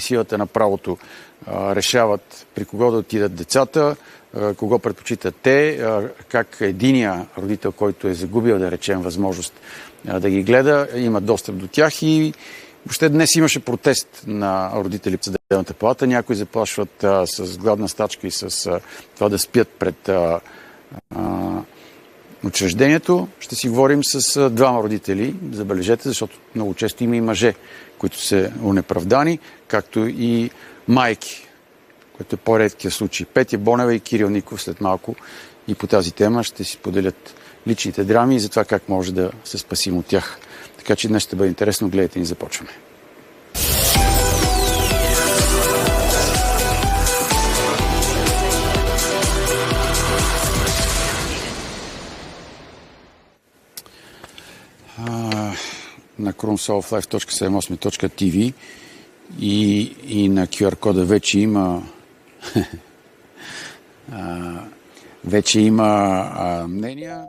силата на правото решават при кого да отидат децата, кого предпочитат те, как единия родител, който е загубил, да речем, възможност да ги гледа, има достъп до тях и въобще днес имаше протест на родители в Съдебната палата. Някои заплашват с гладна стачка и с това да спят пред учреждението. Ще си говорим с двама родители, забележете, защото много често има и мъже, които са унеправдани, както и майки, което е по-редкия случай. Петя Бонева и Кирил Ников след малко и по тази тема ще си поделят личните драми и за това как може да се спасим от тях. Така че днес ще бъде интересно. Гледайте ни, започваме. На chromsolvelife.78.tv и на QR кода вече има мнения.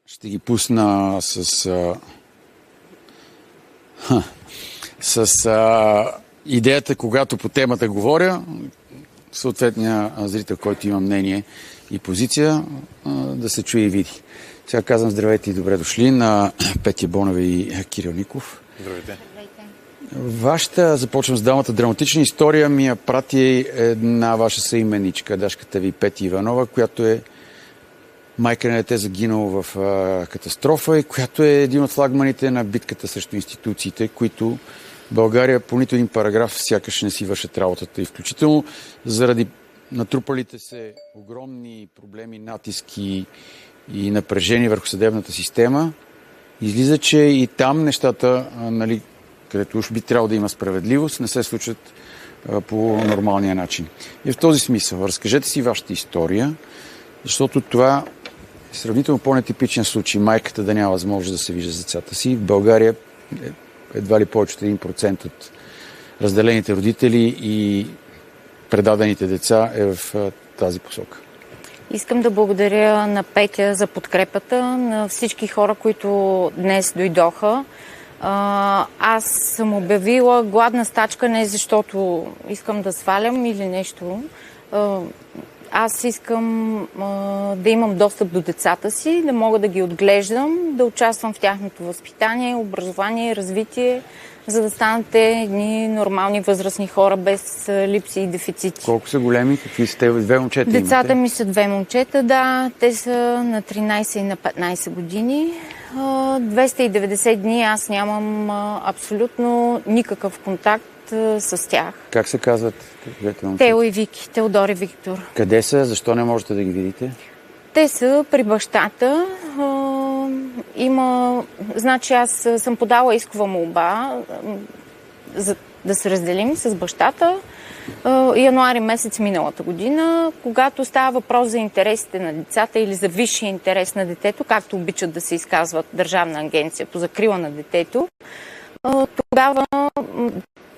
Ще ги пусна с идеята, когато по темата говоря, съответния зрител, който има мнение и позиция, да се чуе и види. Сега казвам здравейте и добре дошли на Петя Бонева и Кирил Ников. Здравейте. Вашата, започвам с дамата, драматична история ми я прати една ваша съименичка, дашката ви Петя Иванова, която е майка на дете загинало в катастрофа и която е един от флагманите на битката срещу институциите, които България по нито един параграф сякаш не си вършат работата. И включително заради натрупалите се огромни проблеми, натиски и напрежение върху съдебната система, излиза, че и там нещата, където уж би трябвало да има справедливост, не се случват по нормалния начин. И в този смисъл, разкажете си вашата история, защото това е сравнително по-нетипичен случай. Майката да няма възможност да се вижда с децата си. В България едва ли повече от 1% от разделените родители и предадените деца е в тази посока. Искам да благодаря на Петя за подкрепата, на всички хора, които днес дойдоха. Аз съм обявила гладна стачка не защото искам да свалям или нещо. Аз искам да имам достъп до децата си, да мога да ги отглеждам, да участвам в тяхното възпитание, образование, развитие, за да станат те едни нормални възрастни хора без липси и дефицити. Колко са големи? Какви са те? Две момчета имате? Децата ми са две момчета, да. Те са на 13 и на 15 години. 290 дни аз нямам абсолютно никакъв контакт с тях. Как се казват двете момчета? Тео и Вики. Теодор и Виктор. Къде са? Защо не можете да ги видите? Те са при бащата. Значи аз съм подала искова молба за да се разделим с бащата януари месец миналата година, когато става въпрос за интересите на децата или за висшия интерес на детето, както обичат да се изказват Държавна агенция по закрила на детето. Тогава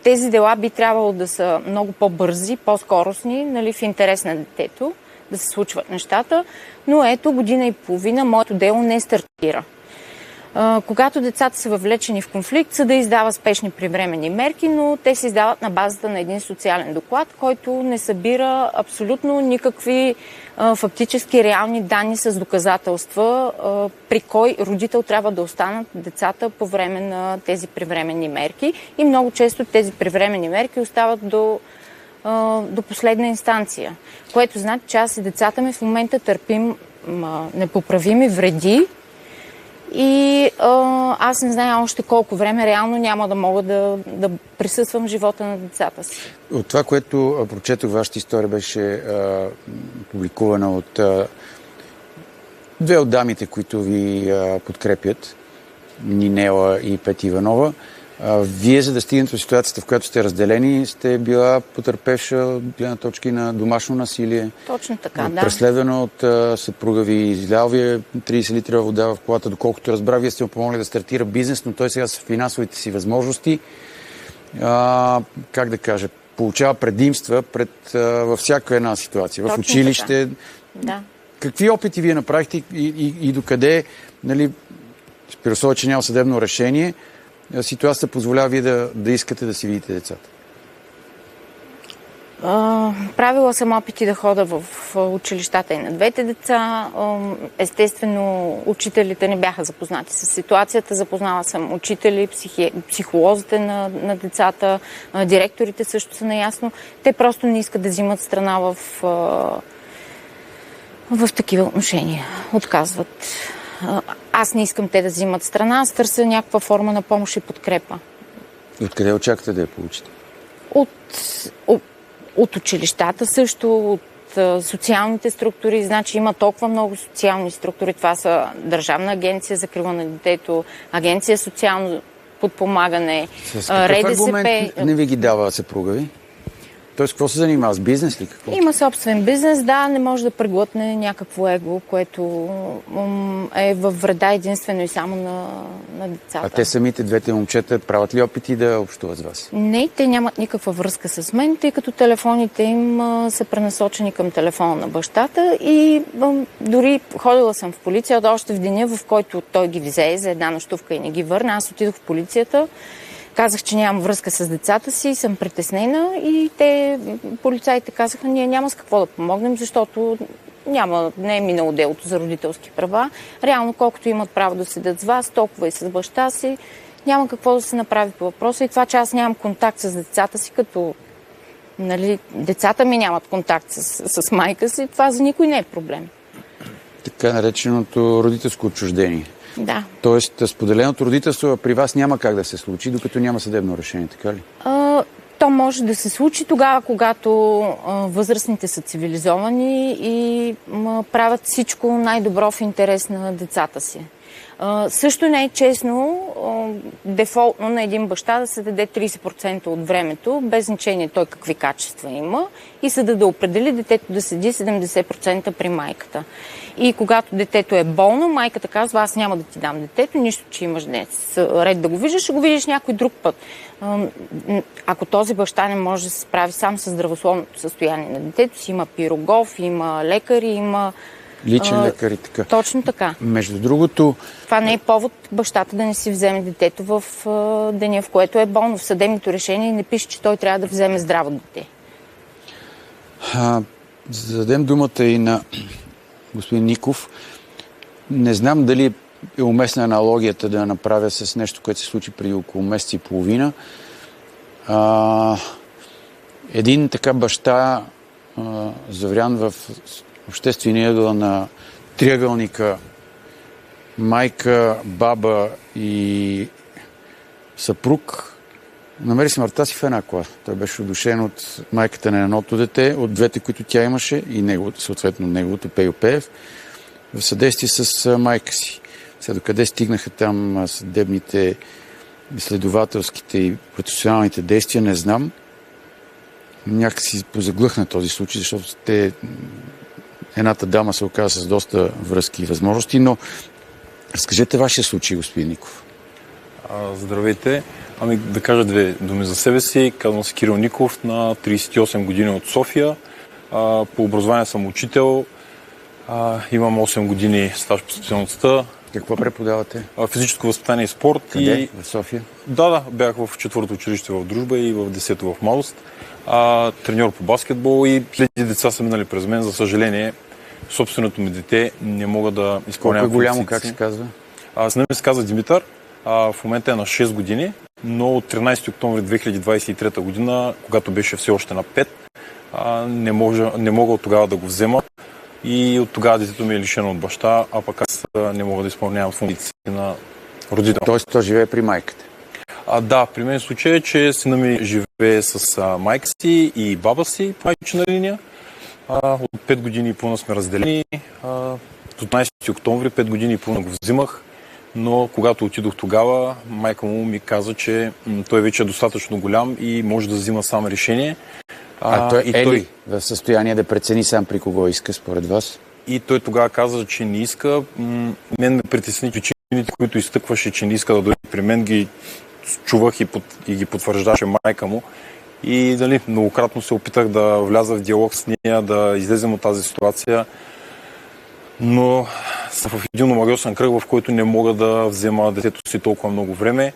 тези дела би трябвало да са много по-бързи, по-скоростни, в интерес на детето, да се случват нещата, но ето година и половина моето дело не стартира. Когато децата са въвлечени в конфликт, съда издава спешни привременни мерки, но те се издават на базата на един социален доклад, който не събира абсолютно никакви фактически реални данни с доказателства при кой родител трябва да останат децата по време на тези привременни мерки. И много често тези привременни мерки остават до последна инстанция, което значи, че аз и децата ми в момента търпим непоправими вреди и аз не знам още колко време реално няма да мога да присъствам в живота на децата си. От това, което прочетох, вашата история беше публикувана от две от дамите, които ви подкрепят, Нинела и Петя Иванова. Вие, за да стигнете в ситуацията, в която сте разделени, сте била потърпевша от гледна точки на домашно насилие. Точно така, да. Преследвана от съпруга ви, излял ви 30 литра вода в колата, доколкото разбра, вие сте му помогли да стартира бизнес, но той сега с финансовите си възможности, как да кажа, получава предимства във всяка една ситуация. Точно в училище. Да. Какви опити вие направихте и докъде, при условие, че няма съдебно решение, ситуацията позволява вие да искате да си видите децата? Правила съм опити да хода в училищата и на двете деца. Естествено, учителите не бяха запознати с ситуацията. Запознала съм учители, психолозите на децата, директорите също са наясно. Те просто не искат да взимат страна в такива отношения. Отказват. Аз не искам те да взимат страна, аз търся някаква форма на помощ и подкрепа. Откъде очаквате да я получите? От училищата също, от социалните структури. Значи има толкова много социални структури. Това са Държавна агенция за закрила на детето, Агенция социално подпомагане, с какъв РДСП. аргумент не ви ги дава съпруга ви? Тоест, какво се занимава? С бизнес ли? Какво? Има собствен бизнес, да, не може да преглътне някакво его, което е във вреда единствено и само на децата. А те самите, двете момчета, правят ли опити да общуват с вас? Не, те нямат никаква връзка с мен, тъй като телефоните им са пренасочени към телефона на бащата и дори ходила съм в полиция, още в деня, в който той ги взе за една нощувка и не ги върна. Аз отидох в полицията. Казах, че нямам връзка с децата си, съм притеснена и полицаите казаха, ние няма с какво да помогнем, защото не е минало делото за родителски права. Реално, колкото имат право да седят с вас, толкова и с баща си, няма какво да се направи по въпроса. И това, че аз нямам контакт с децата си, като децата ми нямат контакт с майка си, това за никой не е проблем. Така нареченото родителско отчуждение. Да. Тоест, споделеното родителство при вас няма как да се случи, докато няма съдебно решение, така ли? То може да се случи тогава, когато възрастните са цивилизовани и правят всичко най-добро в интерес на децата си. Също не е честно дефолтно на един баща да се даде 30% от времето, без значение той какви качества има, и съда да определи детето да седи 70% при майката. И когато детето е болно, майката казва, аз няма да ти дам детето, нищо, че имаш днес ред да го виждаш, ще го видиш някой друг път. Ако този баща не може да се справи сам с здравословното състояние на детето си, има пирогов, има лекари, има личен лекар и така. Точно така. Между другото... Това не е повод бащата да не си вземе детето в деня, в което е болно. В съдебното решение не пише, че той трябва да вземе здраво дете. За да дадем думата и на господин Ников, не знам дали е уместна аналогията да направя с нещо, което се случи преди около месец и половина. Един така баща, заврян в обществения ъгъл на триъгълника майка, баба и съпруг, намери смъртта си в една кола. Той беше удушен от майката на едното дете, от двете, които тя имаше, и съответно неговото, Пейо Пеев, в съдействие с майка си. Сега докъде стигнаха там съдебните, изследователските и процесуалните действия, не знам. Някакси позаглъхна този случай, защото едната дама се оказа с доста връзки и възможности, но разкажете вашия случай, господин Ников. Здравейте. Да кажа две думи за себе си. Казвам се Кирил Ников, на 38 години от София. По образование съм учител. Имам 8 години стаж по специалността. Какво преподавате? Физическо възпитание и спорт. Къде? В София? Да. Бях в 4-то училище в Дружба и в 10-то в Младост. Треньор по баскетбол и тези деца са минали през мен. За съжаление, собственото ми дете не мога да изпълнявам. Колко е голямо, как се казва? С се казва Димитър. В момента е на 6 години, но от 13 октомври 2023 година, когато беше все още на 5, не мога от тогава да го взема и от тогава детето ми е лишено от баща, а пък аз не мога да изпълнявам функции на родител. Тоест той живее при майката? Да, при мен случай е, че сина ми живее с майка си и баба си по майчина линия. От 5 години и половина сме разделени. До 15 октомври 5 години и половина го взимах, но когато отидох тогава, майка му ми каза, че той вече е достатъчно голям и може да взима сам решение. Той е ли в състояние да прецени сам при кого иска, според вас? И той тогава каза, че не иска. Мен ме притесни причините, които изтъкваше, че не иска да дойде при мен, ги чувах и ги потвърждаше майка му. И многократно се опитах да вляза в диалог с нея, да излезем от тази ситуация. Но съм в един омагьосан кръг, в който не мога да взема детето си толкова много време.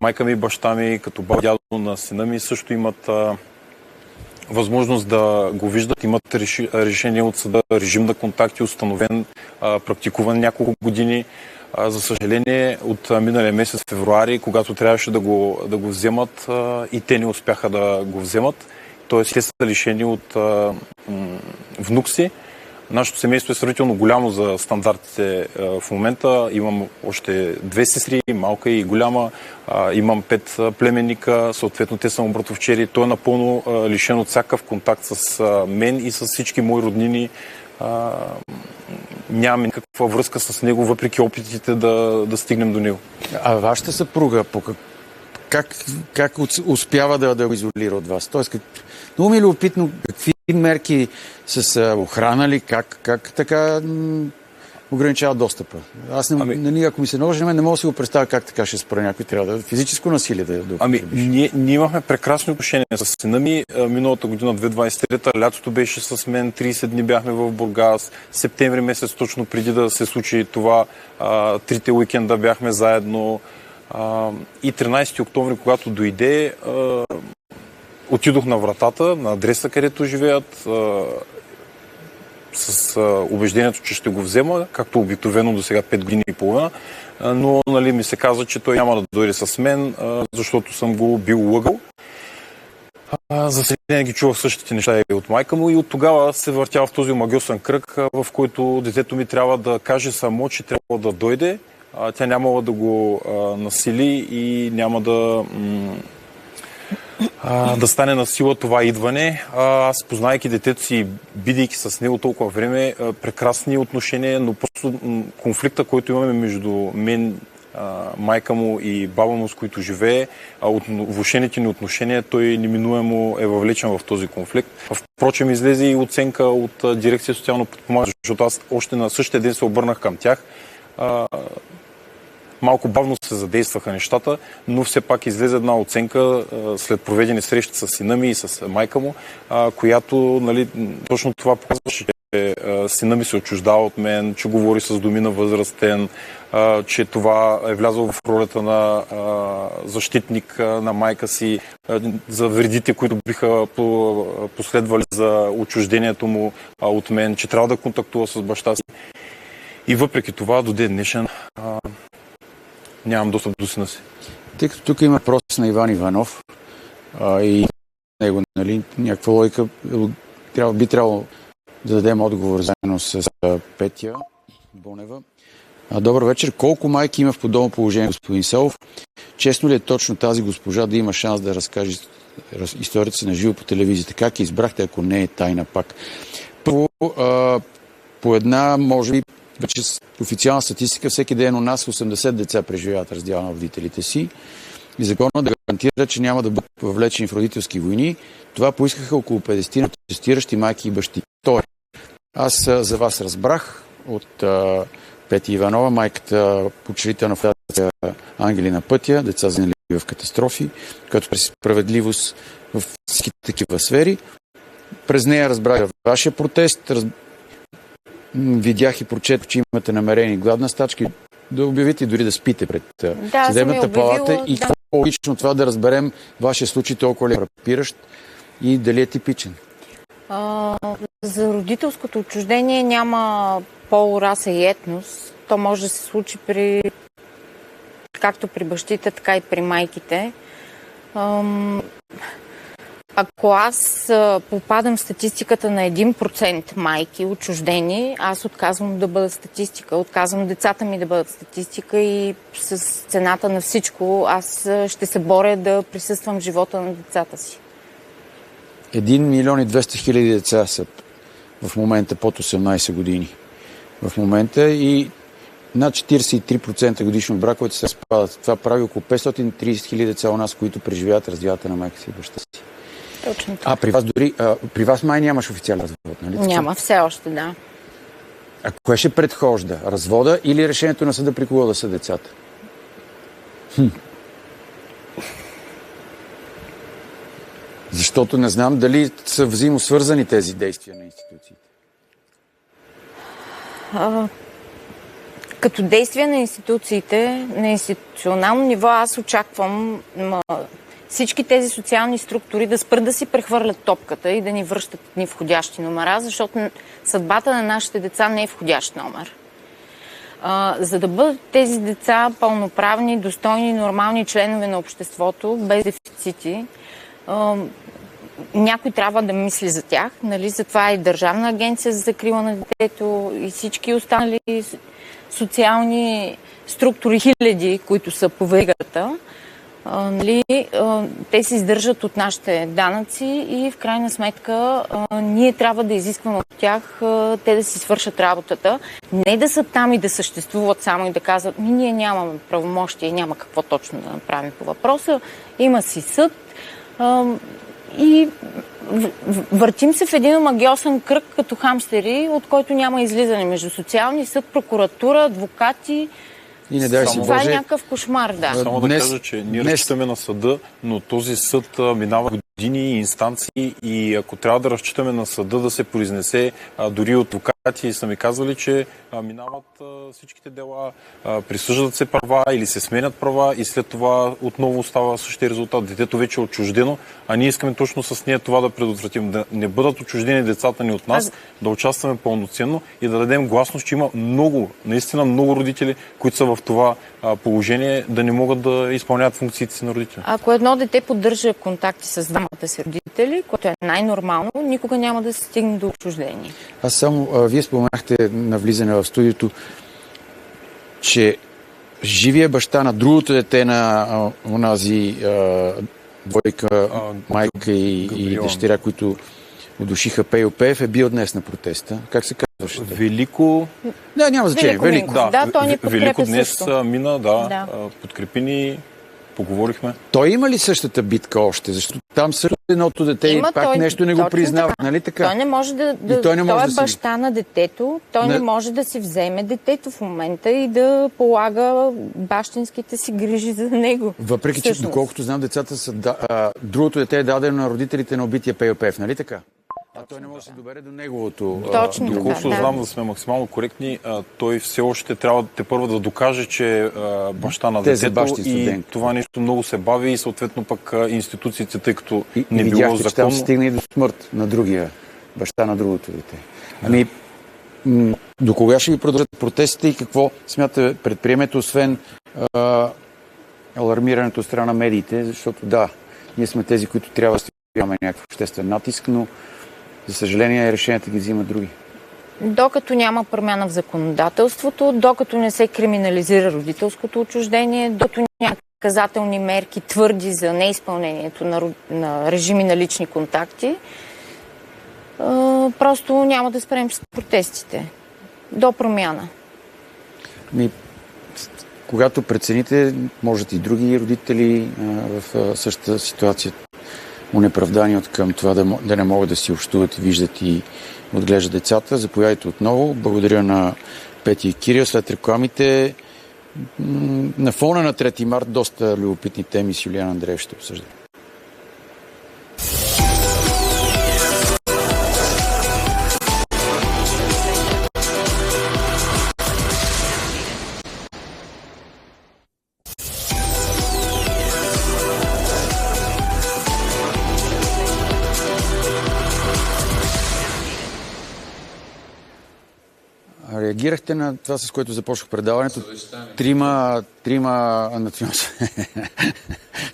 Майка ми и баща ми, като баба, дядо на сина ми, също имат възможност да го виждат. Имат решение от съда, режим на контакти, установен, практикуван няколко години. За съжаление, от миналия месец февруари, когато трябваше да го вземат, и те не успяха да го вземат. Тоест, те са лишени от внук си. Нашето семейство е сравнително голямо за стандартите в момента. Имам още 2 сестри, малка и голяма. Имам 5 племенника, съответно те са му братовчери. Той е напълно лишен от всякакъв контакт с мен и с всички мои роднини. Нямаме никаква връзка с него, въпреки опитите да стигнем до него. А вашата съпруга, как успява да го изолира от вас? Тоест, много ми е любопитно какви мерки с охрана ли, как така ограничава достъпа. Аз, ако ми се наложи, не мога да си го представя как така ще спра някой. Трябва да физическо насилие да ние имахме прекрасни отношения с сина ми. Миналата година, 2023, лятото беше с мен, 30 дни бяхме в Бургас, септември месец, точно преди да се случи това, 3 уикенда бяхме заедно. И 13 октомври, когато дойде, отидох на вратата, на адреса, където живеят, с убеждението, че ще го взема, както обикновено до сега 5 години и половина, но ми се каза, че той няма да дойде с мен, защото съм го бил лъгал. За съжаление ги чувах същите неща и от майка му и от тогава се въртява в този омагьосан кръг, в който детето ми трябва да каже само, че трябва да дойде. Тя нямала да го насили и няма да стане на сила това идване. Аз, познайки детето си, бидейки с него толкова време, прекрасни отношения, но просто конфликта, който имаме между мен, майка му и баба му, с които живее, влошените ни отношения, той неминуемо е въвлечен в този конфликт. Впрочем, излезе и оценка от дирекция социално подпомагане, защото аз още на същия ден се обърнах към тях. Малко бавно се задействаха нещата, но все пак излезе една оценка след проведени срещи с сина ми и с майка му, която точно това показваше, че сина ми се отчуждава от мен, че говори с думи на възрастен, че това е влязъл в ролята на защитник на майка си, за вредите, които биха последвали за отчуждението му от мен, че трябва да контактува с баща си. И въпреки това, до ден днешен нямам достъп до сина си. Тъй като тук има въпрос на Иван Иванов и него, някаква логика, би трябвало да дадем отговор заедно с Петя Бонева. Добър вечер. Колко майки има в подобно положение, господин Савов? Честно ли е точно тази госпожа да има шанс да разкаже историята си на живо по телевизията? Как я избрахте, ако не е тайна пак? Първо, по една, може би, вече с официална статистика, всеки ден у нас 80 деца преживяват раздяла на родителите си и законът да гарантира, че няма да бъдат въвлечени в родителски войни. Това поискаха около 50 протестиращи майки и бащи. Втори. Аз за вас разбрах от Петя Иванова, майката учредител на фондация Ангели на пътя, деца загинали в катастрофи, която при справедливост в всички такива сфери. През нея разбрах вашия протест, видях и прочетох, че имате намерени гладна стачка, да обявите и дори да спите пред съдебната палата и какво лично това да разберем вашия случай толкова ли е фрапиращ и дали е типичен. За родителското отчуждение няма пол, раса и етнос. То може да се случи както при бащите, така и при майките. Ако аз попадам в статистиката на 1% майки отчуждени, аз отказвам да бъда статистика. Отказвам децата ми да бъдат статистика и с цената на всичко аз ще се боря да присъствам в живота на децата си. 1 милион и 200 хиляди деца са в момента под 18 години. В момента и над 43% годишно браковете се спадат. Това прави около 530 хиляди деца у нас, които преживяват раздялата на майка си и баща си. Точно. При вас май нямаш официален развод, нали? Няма, все още, да. А кое ще предхожда? Развода или решението на съда при кого да са децата? Защото не знам дали са взаимосвързани тези действия на институциите. Като действия на институциите, на институционално ниво, аз очаквам всички тези социални структури да спрат да си прехвърлят топката и да ни връщат ни входящи номера, защото съдбата на нашите деца не е входящ номер. За да бъдат тези деца пълноправни, достойни, нормални членове на обществото, без дефицити, някой трябва да мисли за тях. Нали? Затова и Държавна агенция за закрила на детето и всички останали социални структури, хиляди, които са по веригата. Нали? Те се издържат от нашите данъци и в крайна сметка ние трябва да изискваме от тях те да си свършат работата. Не да са там и да съществуват само и да казват, ние нямаме правомощие и няма какво точно да направим по въпроса. Има си съд и въртим се в един магиосен кръг като хамстери, от който няма излизане между социални съд, прокуратура, адвокати. И не дай си Това Боже. е някакъв кошмар, да. Само да кажа, че ние разчитаме на съда, но този съд минава години и инстанции и ако трябва да разчитаме на съда да се произнесе, дори от адвокати са ми казвали, че минават всичките дела, присъждат се права или се сменят права и след това отново става същия резултат. Детето вече е отчуждено, а ние искаме точно с нея това да предотвратим. Да не бъдат отчуждени децата ни от нас, да участваме пълноценно и да дадем гласност, че има много, наистина много родители, които са в това положение, да не могат да изпълняват функциите си на родители. Ако едно дете поддържа контакти с двамата си родители, което е най-нормално, никога няма да се стигне до отчуждение. Аз само, вие споменахте на влизане в студиото, че живия баща на другото дете на онази двойка, майка и дъщеря, които удушиха Пейо Пеев, е бил днес на протеста. Как се казваше? Велико... Да, няма значение. Велико. Да, той ни подкрепя Велико днес също. мина, подкрепи ни, поговорихме. Той има ли същата битка още? Защото там също едното дете и пак той, нещо не го признава, нали така? Той не може той е баща на детето, той не може да си вземе детето в момента и да полага бащинските си грижи за него. Въпреки, че доколкото знам, децата са... другото дете е дадено на родителите на убития Пейо Пеев, нали така? А той не може да се добере до неговото... Точно така, доколкото знам, да сме максимално коректни, той все още трябва първо да докаже, че е баща на детето и това нещо много се бави и съответно пък институциите, тъй като не било законно... Там стигна и до смърт на другия баща на другото дете. Ами, до кога ще ви продължат протестите и какво смятате предприемете, освен алармирането от страна на медиите, защото да, ние сме тези, които трябва да имаме някакъв обществен натиск, но за съжаление решенията ги взимат други. Докато няма промяна в законодателството, докато не се криминализира родителското отчуждение, докато няма наказателни мерки твърди за неизпълнението на режими на лични контакти, просто няма да спрем с протестите. До промяна. Когато прецените, можете и други родители в същата ситуация, унеправдани от към това да не могат да си общуват, виждат и отглеждат децата. Заповядайте отново. Благодаря на Пети и Кирил. След рекламите на фона на 3 март доста любопитни теми с Юлиан Андреев ще обсъждаме. Реагирахте на това, с което започнах предаването. Трима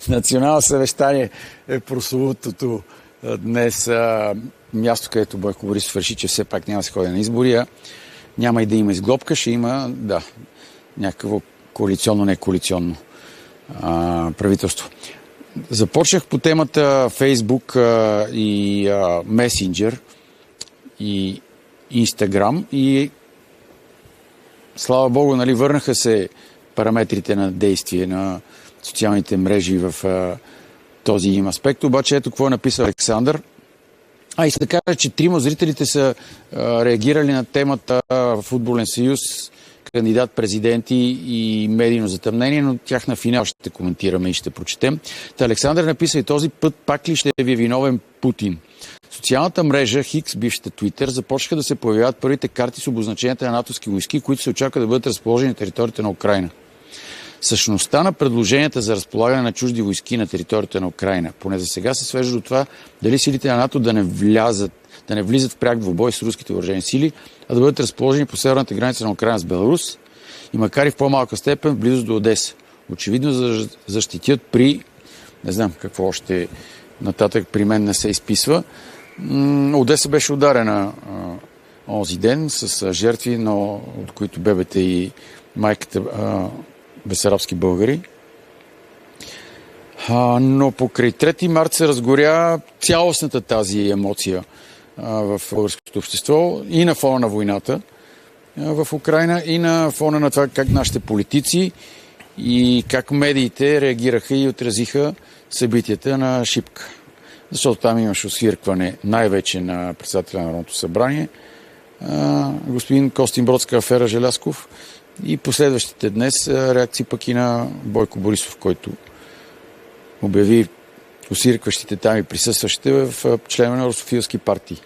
национално съвещание е прословутото днес място, където Бойко Борисов реши, че все пак няма да се ходи на избори. Няма и да има изглобка, ще има, някакво коалиционно, не коалиционно правителство. Започнах по темата Фейсбук и Месенджер и Инстаграм и слава Богу, върнаха се параметрите на действие на социалните мрежи в този им аспект. Обаче ето какво е написал Александър. И се да кажа, че 3 от зрителите са реагирали на темата Футболен съюз, кандидат президенти и медийно затъмнение, но тях на финал ще коментираме и ще прочетем. Александър написа и този път пак ли ще ви е виновен Путин? Социалната мрежа Хикс, бившата Twitter, започнаха да се появяват първите карти с обозначенията на натовски войски, които се очаква да бъдат разположени на територията на Украйна. Същността на предложенията за разполагане на чужди войски на територията на Украйна, поне за сега, се свежда до това дали силите на НАТО да не влизат в пряк двубой с руските въоръжени сили, а да бъдат разположени по северната граница на Украйна с Беларус и макар и в по-малка степен близо до Одеса. Очевидно за защитят при... Не знам какво още нататък при мен не се изписва. Одеса беше ударена онзи ден с жертви, но от които бебете и майката бесарабски българи. Но покрай 3 март се разгоря цялостната тази емоция в българското общество и на фона на войната в Украйна, и на фона на това как нашите политици и как медиите реагираха и отразиха събитията на Шипка. Защото там имаше освиркване най-вече на председателя на Народното събрание, господин Костинбродска, афера Желязков, и последващите днес реакции пък и на Бойко Борисов, който обяви освиркващите там и присъстващите в членове на русофилски партии.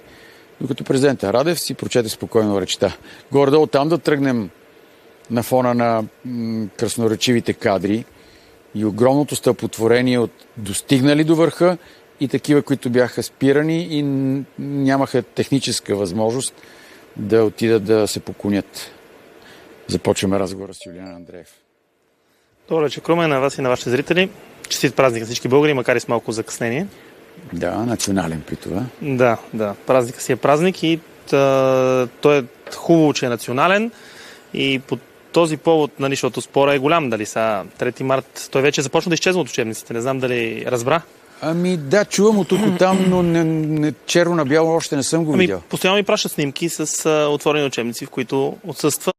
Докато президента Радев си прочете спокойно речта. Горе-долу там да тръгнем на фона на красноречивите кадри и огромното стълпотворение от достигнали до върха и такива, които бяха спирани и нямаха техническа възможност да отидат да се поклонят. Започваме разговора с Юлиан Андреев. Добре вечер, Крумен, на вас и на вашите зрители. Честит празник на всички българи, макар и с малко закъснение. Да, национален при това. Да. Празника си е празник и той е хубаво, че е национален. И по този повод, защото спора е голям, дали са 3 март, той вече започна да изчезва от учебниците. Не знам дали разбра. Да, чувам от тук от там, но черно на бяло още не съм го видял. Постоянно ми пращат снимки с отворени учебници, в които отсъства